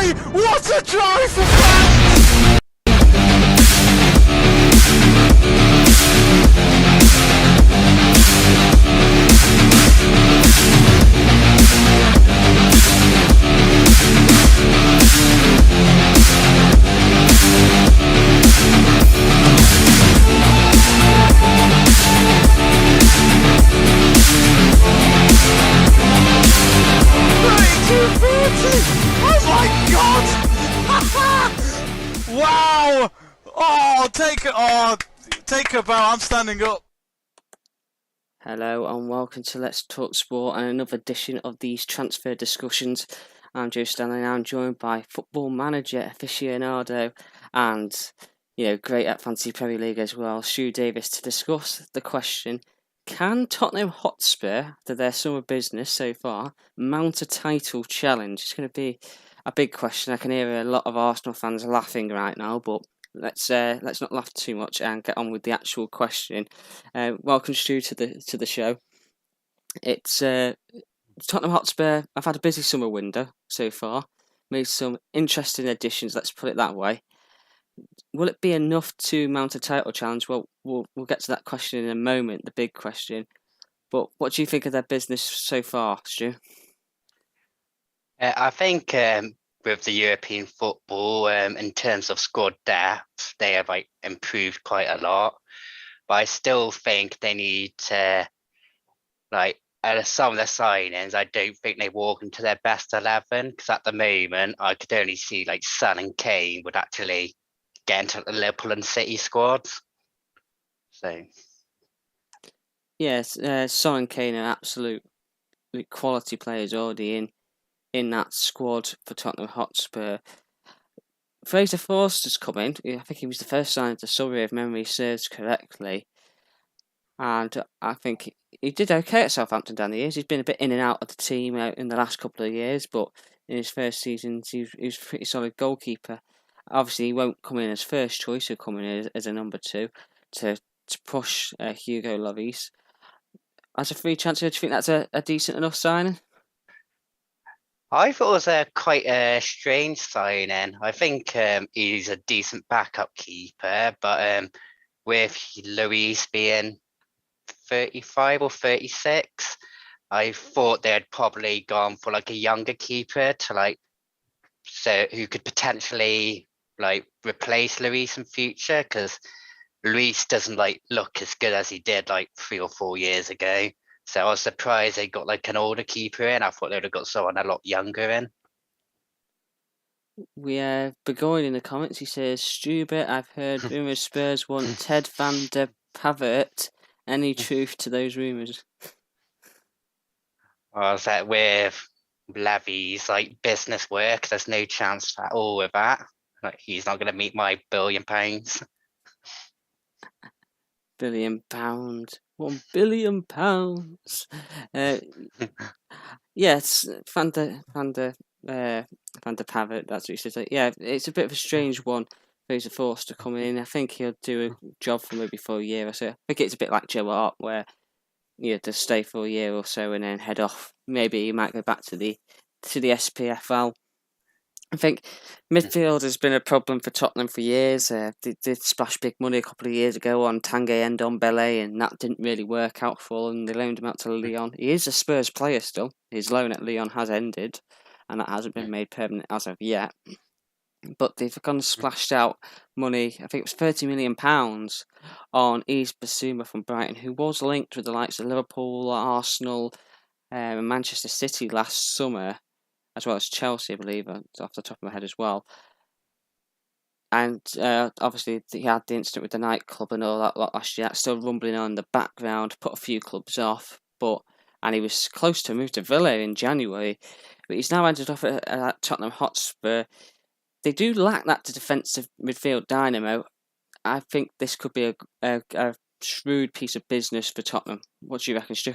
try! What a try for France! Oh my god! Wow! Take a bow. I'm standing up. Hello and welcome to Let's Talk Sport and another edition of these transfer discussions. I'm Joe Stanley and I'm joined by football manager aficionado and great at Fantasy Premier League as well, Stu Davies, to discuss the question: can Tottenham Hotspur, after their summer business so far, mount a title challenge? It's going to be a big question. I can hear a lot of Arsenal fans laughing right now, but let's not laugh too much and get on with the actual question. Welcome, Stu, to the show. It's Tottenham Hotspur. I've had a busy summer window so far. Made some interesting additions. Let's put it that way. Will it be enough to mount a title challenge? Well, we'll get to that question in a moment. The big question. But what do you think of their business so far, Stu? I think with the European football, in terms of squad depth, they have improved quite a lot. But I still think they need to, some of the signings, I don't think they walk into their best 11, because at the moment I could only see Son and Kane would actually get into the Liverpool and City squads. So yes, Son and Kane are absolute quality players already in that squad for Tottenham Hotspur. Fraser Forster's come in. I think he was the first sign of the summer, if memory serves correctly. And I think he did okay at Southampton down the years. He's been a bit in and out of the team in the last couple of years, but in his first season, he was a pretty solid goalkeeper. Obviously, he won't come in as first choice. He'll come in as a number two to push Hugo Lloris. As a free transfer, do you think that's a decent enough signing? I thought it was quite a strange signing. I think he's a decent backup keeper, but with Lloris being 35 or 36, I thought they had probably gone for a younger keeper to so who could potentially replace Lloris in future, because Lloris doesn't look as good as he did 3 or 4 years ago. So I was surprised they got an older keeper in. I thought they would have got someone a lot younger in. We have Burgoyne in the comments. He says, Stubert, I've heard rumours Spurs want Ted van der Pavert. Any truth to those rumours? I was with Levy's business work, there's no chance at all with that. He's not going to meet my £1 billion. £1 billion. £1 billion. Yes, Van der Pavert, that's what he says. Yeah, it's a bit of a strange one. Fraser Forster coming in. I think he'll do a job for maybe for a year or so. I think it's a bit like Joe Hart, where to stay for a year or so and then head off. Maybe he might go back to the SPFL. I think midfield has been a problem for Tottenham for years. They did splash big money a couple of years ago on Tanguy Ndombele, and that didn't really work out for them. They loaned him out to Lyon. He is a Spurs player still. His loan at Lyon has ended, and that hasn't been made permanent as of yet. But they've gone and splashed out money. I think it was £30 million on Yves Bissouma from Brighton, who was linked with the likes of Liverpool, Arsenal, and Manchester City last summer, as well as Chelsea, I believe, off the top of my head as well. And obviously, he had the incident with the nightclub and all that lot last year. That's still rumbling on in the background, put a few clubs off. And he was close to move to Villa in January. But he's now ended up at Tottenham Hotspur. They do lack that defensive midfield dynamo. I think this could be a shrewd piece of business for Tottenham. What do you reckon, Stu?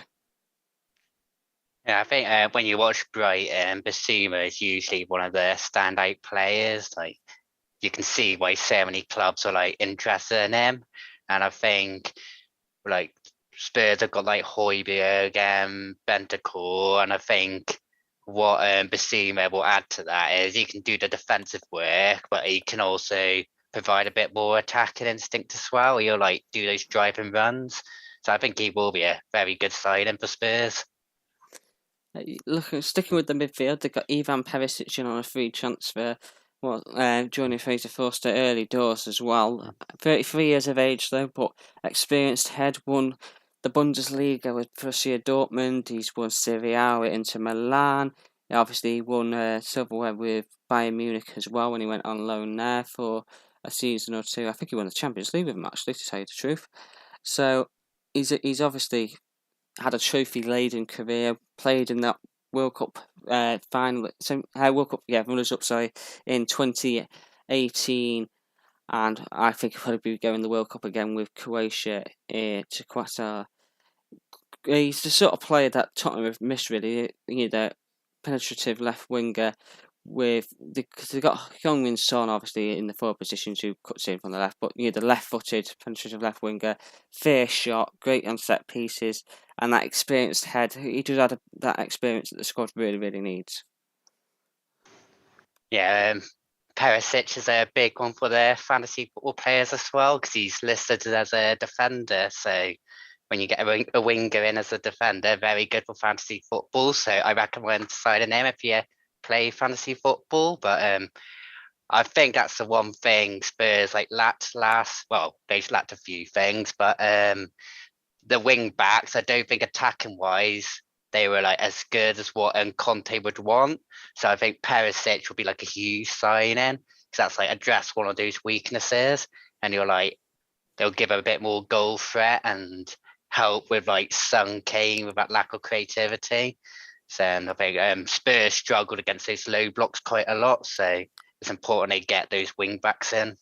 Yeah, I think when you watch Brighton, Bissouma is usually one of the standout players. You can see why so many clubs are interested in him. And I think Spurs have got Højbjerg and Bentancur, and I think what Basuma will add to that is he can do the defensive work, but he can also provide a bit more attacking instinct as well. He'll like do those driving runs. So I think he will be a very good signing for Spurs. Sticking with the midfield, they've got Ivan Perisic in on a free transfer. Joining Fraser Forster early doors as well. 33 years of age though, but experienced head. Won the Bundesliga with Borussia Dortmund. He's won Serie A with Inter Milan. He won silverware with Bayern Munich as well when he went on loan there for a season or two. I think he won the Champions League with him actually, to tell you the truth. So he's obviously had a trophy-laden career. Played in that World Cup final, World Cup, runners up, in 2018, and I think he'll probably be going the World Cup again with Croatia to Qatar. He's the sort of player that Tottenham have missed, really. The penetrative left winger because they got Heung-min Son obviously in the forward positions who cuts in from the left, but the left-footed penetrative left winger, fierce shot, great on set pieces, and that experienced head. He does have that experience that the squad really, really needs. Yeah, Perisic is a big one for the fantasy football players as well because he's listed as a defender. So when you get a winger in as a defender, very good for fantasy football. So I recommend signing him if you play fantasy football. But I think that's the one thing Spurs lacked last. Well, they've lacked a few things, but the wing backs, I don't think attacking wise they were as good as what Conte would want. So I think Perisic would be a huge signing because that's address one of those weaknesses, and they'll give a bit more goal threat and help with Son Kane with that lack of creativity. So I think Spurs struggled against those low blocks quite a lot. So it's important they get those wing backs in.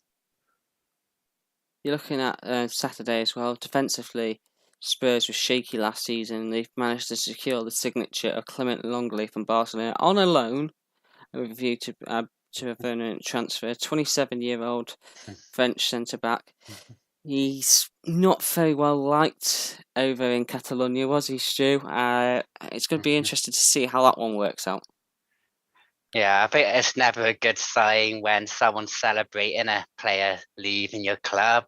You're looking at Saturday as well. Defensively, Spurs were shaky last season. They've managed to secure the signature of Clement Longley from Barcelona on a loan with a view to a permanent transfer. 27-year-old French centre-back. He's not very well liked over in Catalonia, was he, Stu? It's going to be interesting to see how that one works out. Yeah, I think it's never a good sign when someone's celebrating a player leaving your club.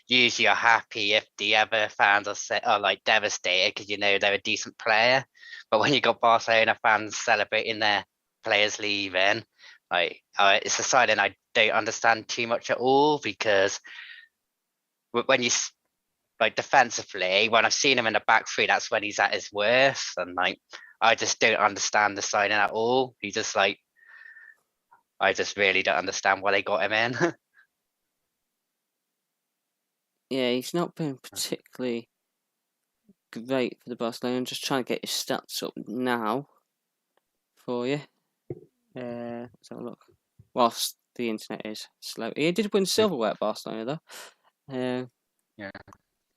Usually you're happy if the other fans are devastated because they're a decent player. But when you got Barcelona fans celebrating their players leaving, it's a sign I don't understand too much at all because when you defensively, when I've seen him in the back three, that's when he's at his worst, and I just don't understand the signing at all. He just I just really don't understand why they got him in. Yeah, he's not been particularly great for the Barcelona. I'm just trying to get his stats up now for you. Let's have a look. Whilst the internet is slow, he did win silverware at Barcelona though. Yeah.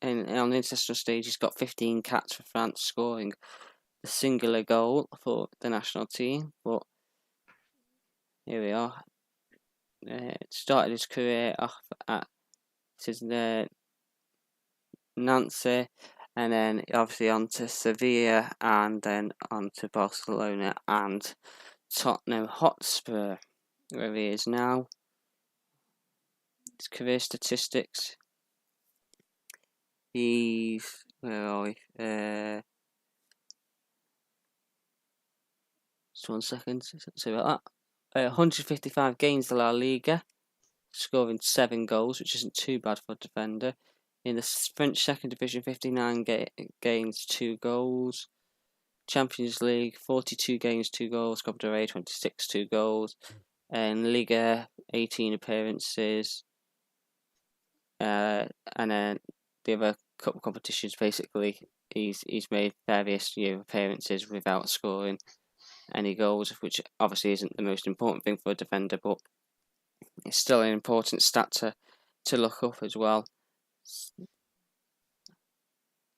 And on the international stage, he's got 15 caps for France, scoring a singular goal for the national team. But here we are. Started his career off at Nancy, and then obviously on to Sevilla, and then on to Barcelona and Tottenham Hotspur, where he is now. His career statistics. Where are we? Just 1 second. Sorry about that. 155 games in La Liga, scoring 7 goals, which isn't too bad for a defender. In the French second division, 59 games, 2 goals. Champions League, 42 games, 2 goals. Copa del Rey, 26, 2 goals. And Liga, 18 appearances. And then the other cup competitions, basically, he's made various appearances without scoring any goals, which obviously isn't the most important thing for a defender, but it's still an important stat to look up as well.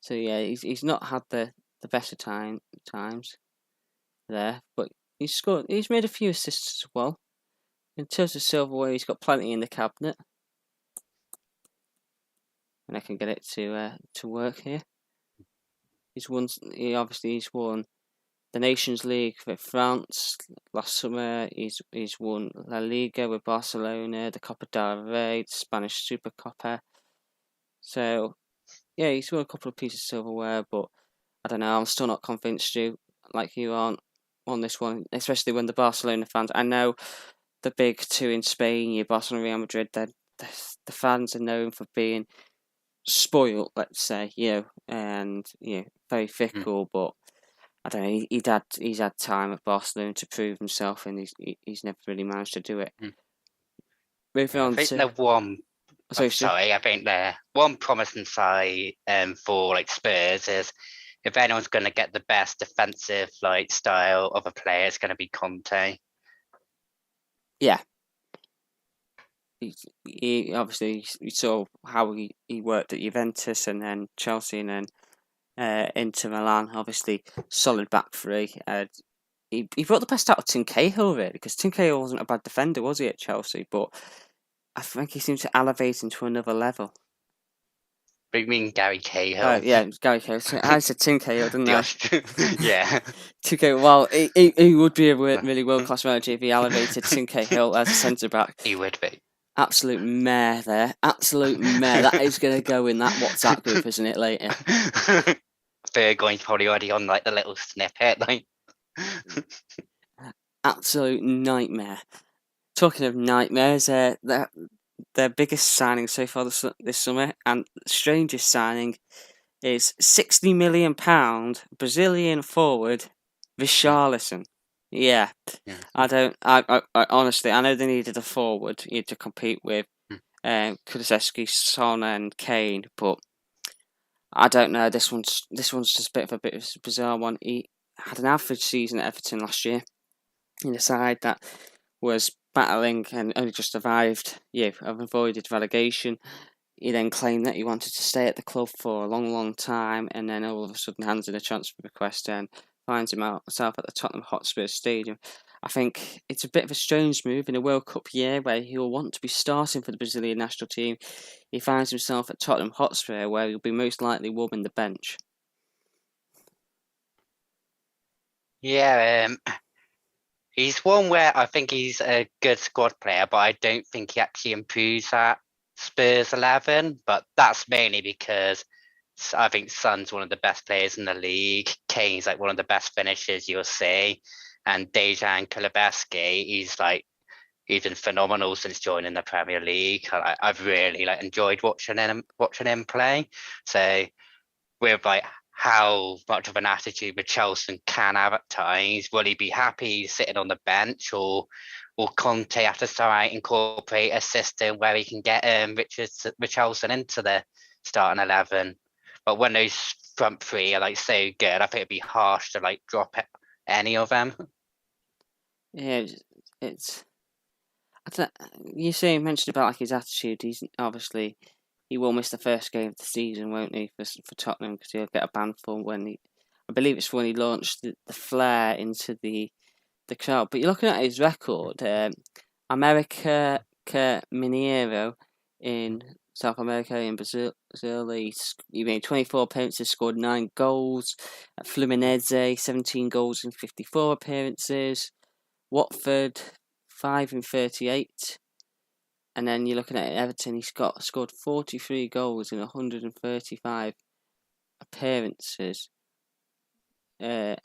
So yeah, he's not had the best of times there, but he's made a few assists as well. In terms of silverware, he's got plenty in the cabinet. And I can get it to work here. He's won the the Nations League with France last summer. He's won La Liga with Barcelona, the Copa del Rey, the Spanish Super Copa. So, yeah, he's won a couple of pieces of silverware, but I don't know, I'm still not convinced, Stu, like you aren't on this one, especially when the Barcelona fans, I know the big two in Spain, your Barcelona, Real Madrid, the fans are known for being spoiled, let's say, and very fickle, but I don't know. He's had time at Barcelona to prove himself, and he's never really managed to do it. Moving I on think to the one. sorry, Stu. I think the one promising side for like Spurs is if anyone's going to get the best defensive like style of a player, it's going to be Conte. Yeah. He obviously you saw how he worked at Juventus and then Chelsea and then Inter Milan. Obviously, solid back three. He brought the best out of Tim Cahill really, because Tim Cahill wasn't a bad defender, was he, at Chelsea? But I think he seems to elevate into another level. But you mean Gary Cahill? Oh yeah, Gary Cahill. I said Tim Cahill, didn't I? Yeah. Tim Cahill. Well, he would be a really world class manager if he elevated Tim Cahill as a centre back. He would be. Absolute mare there. Absolute mare. That is going to go in that WhatsApp group, isn't it, later? They're going probably already on like the little snippet. Like. Absolute nightmare. Talking of nightmares, their biggest signing so far this summer, and strangest signing, is £60 million Brazilian forward Richarlison. Yeah. I honestly, I know they needed a forward to compete with Kulusevski, Son, and Kane, but I don't know. This one's just a bit of a bizarre one. He had an average season at Everton last year in a side that was battling and only just survived. Avoided relegation. He then claimed that he wanted to stay at the club for a long, long time, and then all of a sudden hands in a transfer request and finds himself at the Tottenham Hotspur Stadium. I think it's a bit of a strange move in a World Cup year where he'll want to be starting for the Brazilian national team. He finds himself at Tottenham Hotspur, where he'll be most likely warming the bench. Yeah, he's one where I think he's a good squad player, but I don't think he actually improves that Spurs 11, but that's mainly because I think Son's one of the best players in the league. Kane's like one of the best finishers you'll see, and Dejan Kulusevski, he's been phenomenal since joining the Premier League. I've really enjoyed watching him play. So with how much of an attitude Richarlison can have at times, will he be happy sitting on the bench, or will Conte have to start incorporate a system where he can get Richarlison into the starting 11? But when those front three are so good, I think it'd be harsh to drop any of them. Yeah, it's. You mentioned about his attitude. He's obviously he will miss the first game of the season, won't he, for Tottenham, because he'll get a ban for I believe it's when he launched the flare into the crowd. But you're looking at his record, America Mineiro in South America, in Brazil. He made 24 appearances, scored 9 goals. At Fluminense, 17 goals in 54 appearances. Watford, 5 in 38. And then you're looking at Everton, he's scored 43 goals in 135 appearances. So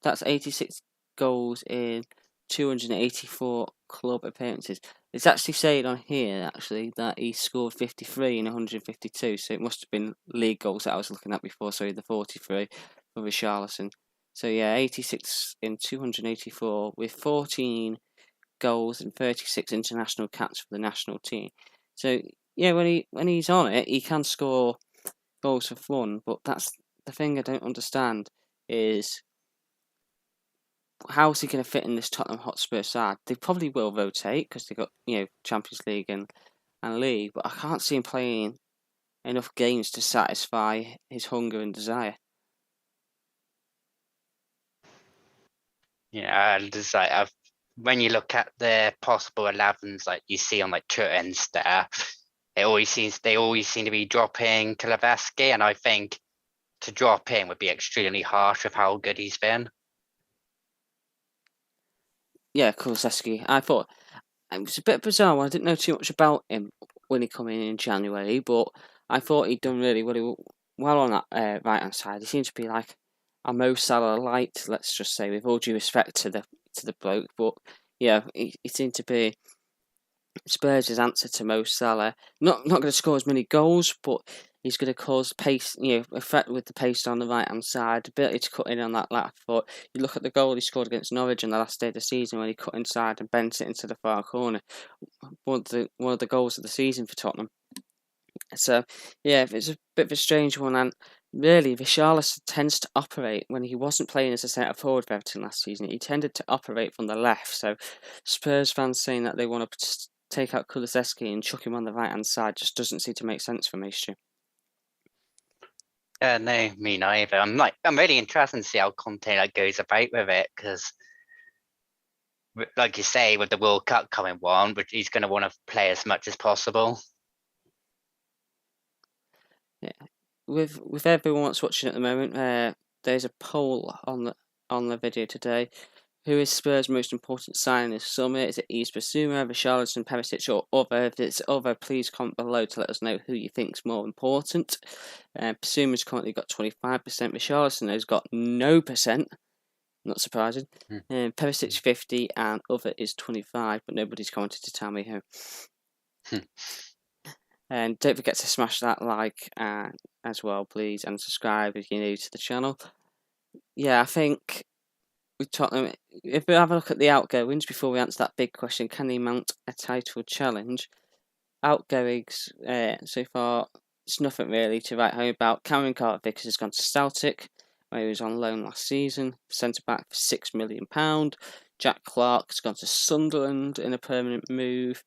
that's 86 goals in 284 club appearances. It's actually saying on here, that he scored 53 in 152, so it must have been league goals that I was looking at before, sorry, the 43 for Richarlison. So yeah, 86 in 284 with 14 goals and 36 international caps for the national team. So yeah, when he's on it, he can score goals for fun, but that's the thing I don't understand is how is he going to fit in this Tottenham Hotspur side? They probably will rotate because they've got Champions League and League, but I can't see him playing enough games to satisfy his hunger and desire. Yeah, just when you look at the possible 11s you see on Twitter and stuff, they always seem to be dropping Kulusevski, and I think to drop in would be extremely harsh with how good he's been. Yeah, Kulusevski. I thought it was a bit bizarre. I didn't know too much about him when he came in January, but I thought he'd done really well on that right hand side. He seemed to be like a Mo Salah light, let's just say, with all due respect to the bloke. But yeah, he seemed to be Spurs' answer to Mo Salah. Not going to score as many goals, but he's going to cause pace, effect with the pace on the right hand side, ability to cut in on that left foot. You look at the goal he scored against Norwich on the last day of the season when he cut inside and bent it into the far corner. One of the goals of the season for Tottenham. So yeah, it's a bit of a strange one, and really, Richarlison tends to operate when he wasn't playing as a centre forward for Everton last season. He tended to operate from the left. So Spurs fans saying that they want to take out Kulusevski and chuck him on the right hand side just doesn't seem to make sense for me, Stu. No, me neither. I'm really interested to see how Conte goes about with it, because, like you say, with the World Cup coming on, but he's going to want to play as much as possible. Yeah, with everyone that's watching at the moment, there's a poll on the video today. Who is Spurs' most important signing this summer? Is it Yves Bissouma, Richarlison, Perisic, or other? If it's other, please comment below to let us know who you think's more important. Bissouma's currently got 25%. Richarlison has got no percent. Not surprising. Perisic 50, and other is 25, but nobody's commented to tell me who. And don't forget to smash that like as well, please, and subscribe if you're new to the channel. Yeah, I think with Tottenham, if we have a look at the outgoings before we answer that big question, can they mount a title challenge? Outgoings so far, it's nothing really to write home about. Cameron Carter-Vickers has gone to Celtic, where he was on loan last season, centre back for £6 million. Jack Clarke's gone to Sunderland in a permanent move.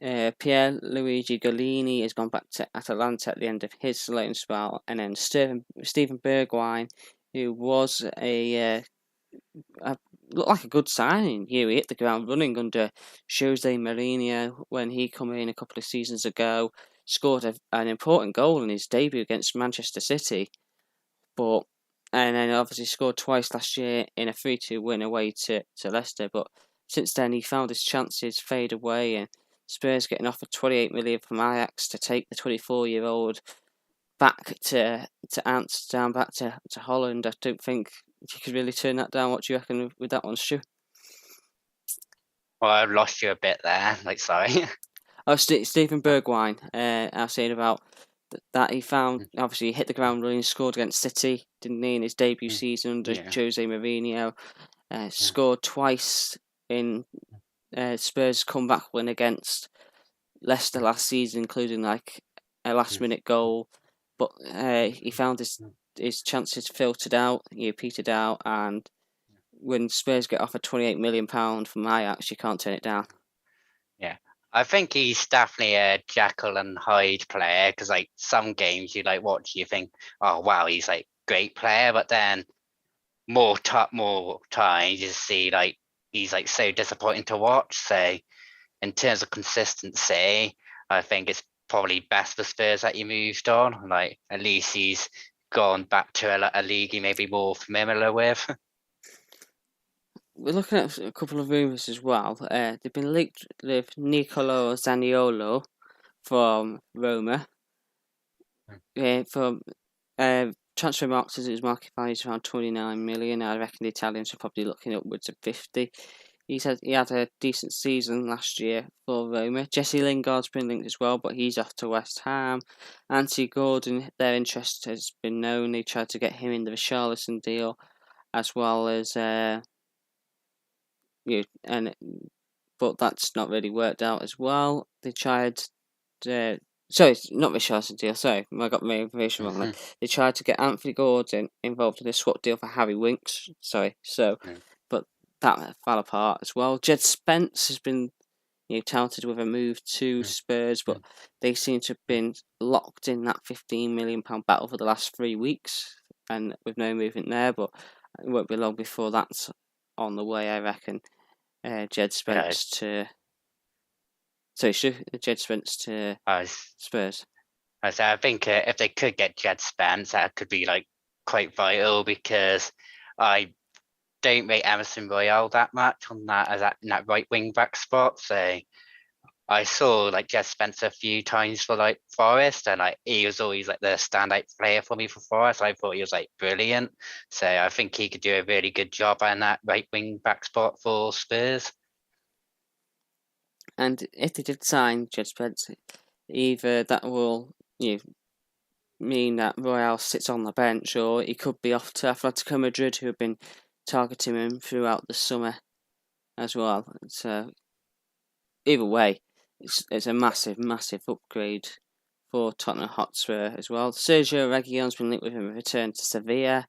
Pierluigi Golini has gone back to Atalanta at the end of his loan spell, and then Steven Bergwijn, who was looked like a good signing. He hit the ground running under Jose Mourinho when he came in a couple of seasons ago. Scored an important goal in his debut against Manchester City, and then obviously scored twice last year in a 3-2 win away to Leicester. But since then, he found his chances fade away, and Spurs getting offered 28 million from Ajax to take the 24-year-old back to Amsterdam, back to Holland. I don't think you could really turn that down. What do you reckon with that one, Stu? Well, I've lost you a bit there. Sorry. Oh, Steven Bergwijn. I was saying about that he found, obviously, he hit the ground running, scored against City, didn't he, in his debut season under Jose Mourinho. Scored twice in Spurs' comeback win against Leicester last season, including like a last-minute goal. But he found his chances filtered out, petered out, and when Spurs get offered £28 million from Ajax, you can't turn it down. Yeah, I think he's definitely a Jekyll and Hyde player, because some games you watch, you think, oh wow, he's great player, but then more times you see he's so disappointing to watch. So in terms of consistency, I think it's probably best for Spurs that he moved on. At least he's gone back to a league he may be more familiar with. We're looking at a couple of rumours as well. They've been linked with Nicolo Zaniolo from Roma. From transfer marks, his market value is around 29 million. I reckon the Italians are probably looking upwards of 50. He had a decent season last year for Roma. Jesse Lingard's been linked as well, but he's off to West Ham. Anthony Gordon, their interest has been known. They tried to get him in the Richarlison deal, as well as but that's not really worked out as well. They tried. Sorry, not Richarlison deal. Sorry, I got my information wrong. They tried to get Anthony Gordon involved in a swap deal for Harry Winks. But that fell apart as well. Jed Spence has been touted with a move to Spurs, but they seem to have been locked in that £15 million battle for the last 3 weeks, and with no movement there. But it won't be long before that's on the way, I reckon. Jed Spence to Spurs. I think if they could get Jed Spence, that could be like quite vital because I don't rate Emerson Royale that much on that as in that right wing back spot. So I saw like Jed Spence a few times for like Forest, and like he was always like the standout player for me for Forest. I thought he was like brilliant. So I think he could do a really good job on that right wing back spot for Spurs. And if they did sign Jed Spence, either that will mean that Royale sits on the bench, or he could be off to Atletico Madrid, who have been targeting him throughout the summer as well. So either way, it's a massive upgrade for Tottenham Hotspur as well. Sergio Reguilón's been linked with a return to Sevilla,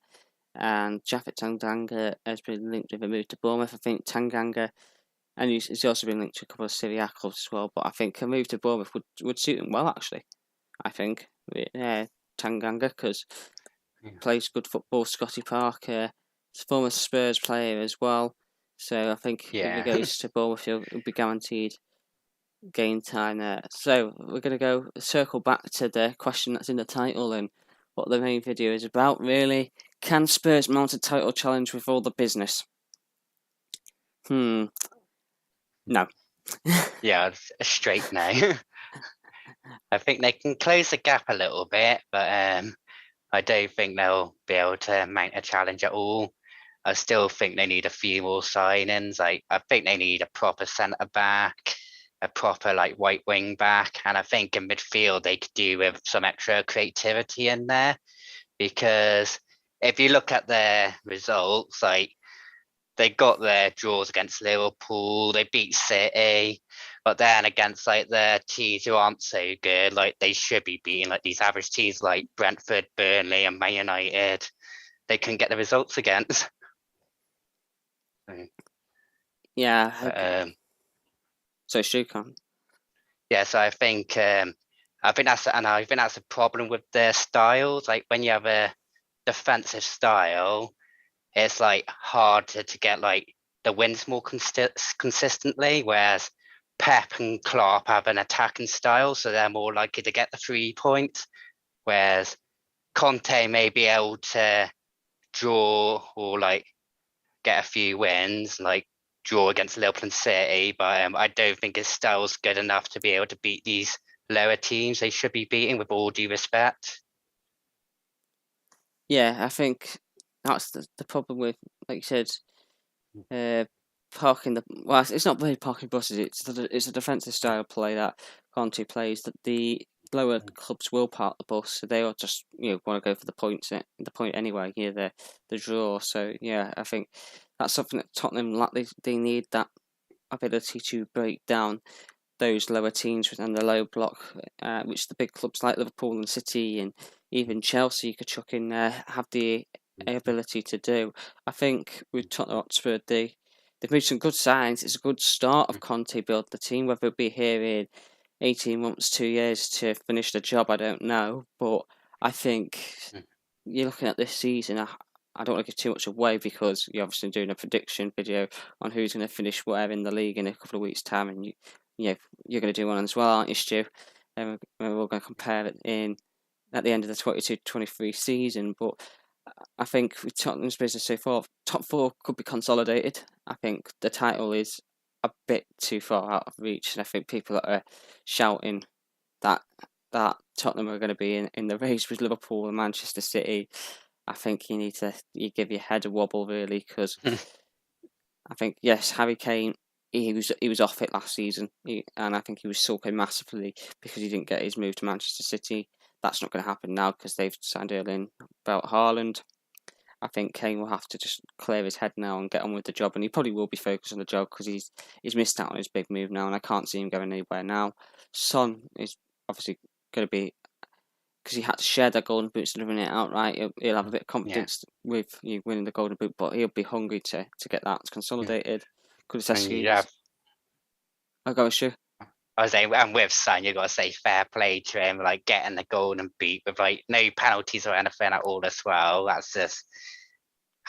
and Japhet Tanganga has been linked with a move to Bournemouth. I think Tanganga, and he's also been linked to a couple of Serie A clubs as well, but I think a move to Bournemouth would suit him well, actually. I think, Tanganga, because plays good football. Scotty Parker, he's a former Spurs player as well, so I think if he goes to Bournemouth, he'll be guaranteed game time there. So we're going to circle back to the question that's in the title and what the main video is about, really. Can Spurs mount a title challenge with all the business? No. Yeah, it's a straight no. I think they can close the gap a little bit, but I don't think they'll be able to mount a challenge at all. I still think they need a few more signings. I think they need a proper centre back, a proper like right wing back, and I think in midfield they could do with some extra creativity in there. Because if you look at their results, like they got their draws against Liverpool, they beat City, but then against like the teams who aren't so good, like they should be beating like these average teams like Brentford, Burnley, and Man United. They couldn't get the results against. Yeah. Okay. So Stu can. Yeah, so I think that's a problem with their styles. Like when you have a defensive style, it's like harder to get like the wins more consistently, whereas Pep and Klopp have an attacking style, so they're more likely to get the 3 points, whereas Conte may be able to draw or like get a few wins, like draw against Liverpool and City, but I don't think his style's good enough to be able to beat these lower teams they should be beating, with all due respect. Yeah, I think that's the problem with, like you said, parking the. Well, it's not really parking buses. It's a defensive style play that Conte plays. That the lower clubs will park the bus, so they all just want to go for the points. The point anyway. The draw. So yeah, I think that's something that Tottenham they need, that ability to break down those lower teams and the low block, which the big clubs like Liverpool and City and even Chelsea, you could chuck in there, have the ability to do. I think with Tottenham Hotspur, they've made some good signs. It's a good start of Conte building the team. Whether it'll be here in 18 months, 2 years to finish the job, I don't know. But I think you're looking at this season. I don't want to give too much away because you're obviously doing a prediction video on who's going to finish where in the league in a couple of weeks' time, and you're going to do one as well, aren't you, Stu? And we're all going to compare it at the end of the 22-23 season. But I think with Tottenham's business so far, top 4 could be consolidated. I think the title is a bit too far out of reach, and I think people that are shouting that Tottenham are going to be in the race with Liverpool and Manchester City, I think you need to give your head a wobble, really, because I think, yes, Harry Kane, he was off it last season, and I think he was sulking massively because he didn't get his move to Manchester City. That's not going to happen now because they've signed Erling about Haaland. I think Kane will have to just clear his head now and get on with the job, and he probably will be focused on the job because he's missed out on his big move now, and I can't see him going anywhere now. Son is obviously going to be, because he had to share that golden boot, delivering it outright. He'll have a bit of confidence with you winning the golden boot, but he'll be hungry to get that consolidated. I'll go with you. I was saying, and with Son, you got to say fair play to him, like getting the golden boot with like no penalties or anything at all as well. That's just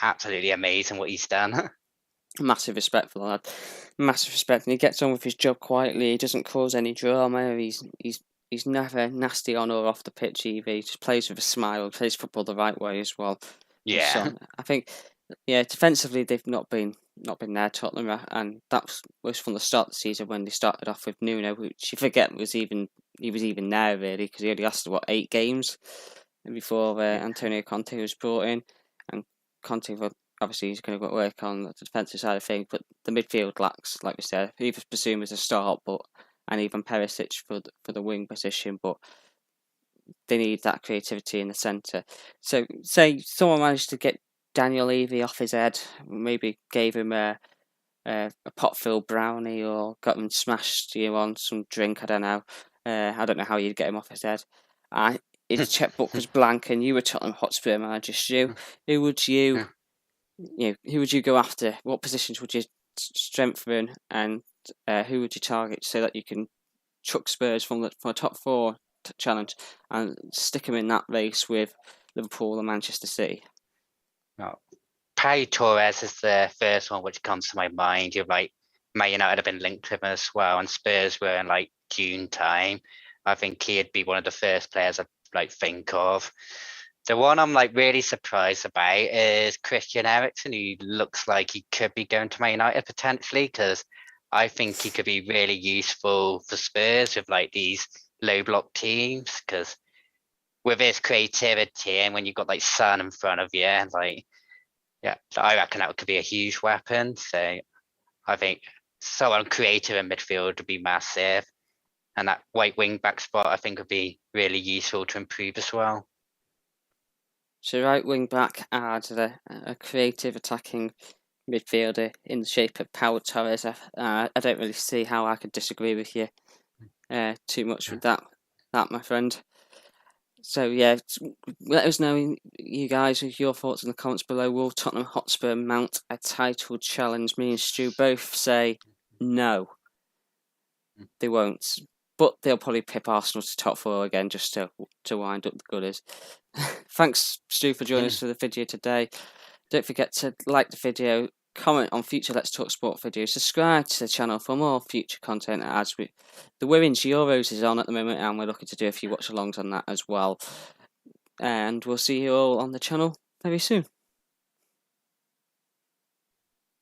absolutely amazing what he's done. Massive respect for the lad. Massive respect, and he gets on with his job quietly. He doesn't cause any drama. He's he's never nasty on or off the pitch either. He just plays with a smile, plays football the right way as well. Yeah. So I think, defensively they've not been there, Tottenham, and that was from the start of the season when they started off with Nuno, which you forget was even there really, because he only lasted 8 games before Antonio Conte was brought in, and Conte obviously he's going to work on the defensive side of things, but the midfield lacks, like we said, either Basuma as a start, and even Perisic for the wing position, but they need that creativity in the centre. So, say someone managed to get Daniel Levy off his head, maybe gave him a pot-filled brownie or got him smashed on some drink, I don't know. I don't know how you'd get him off his head. His checkbook was blank and you were Tottenham Hotspur manager, Stu. Who would you go after? What positions would you strengthen, and who would you target so that you can chuck Spurs from a top 4 challenge and stick them in that race with Liverpool and Manchester City? No. Pau Torres is the first one which comes to my mind. You're right. Man United have been linked to him as well, and Spurs were in June time. I think he'd be one of the first players I'd think of. The one I'm really surprised about is Christian Eriksen, who looks like he could be going to Man United potentially, because I think he could be really useful for Spurs with these low block teams, because with his creativity and when you've got Son in front of you, so I reckon that could be a huge weapon. So I think someone creative in midfield would be massive, and that white wing back spot I think would be really useful to improve as well. So right wing back add a creative attacking midfielder in the shape of Pau Torres. I don't really see how I could disagree with you too much with that, my friend. So let us know, you guys, your thoughts in the comments below. Will Tottenham Hotspur mount a title challenge? Me and Stu both say no, they won't. But they'll probably pip Arsenal to top 4 again just to wind up the Gunners. Thanks, Stu, for joining us for the video today. Don't forget to like the video, comment on future Let's Talk Sport videos, subscribe to the channel for more future content, as the Women's Euros is on at the moment and we're looking to do a few watch-alongs on that as well. And we'll see you all on the channel very soon.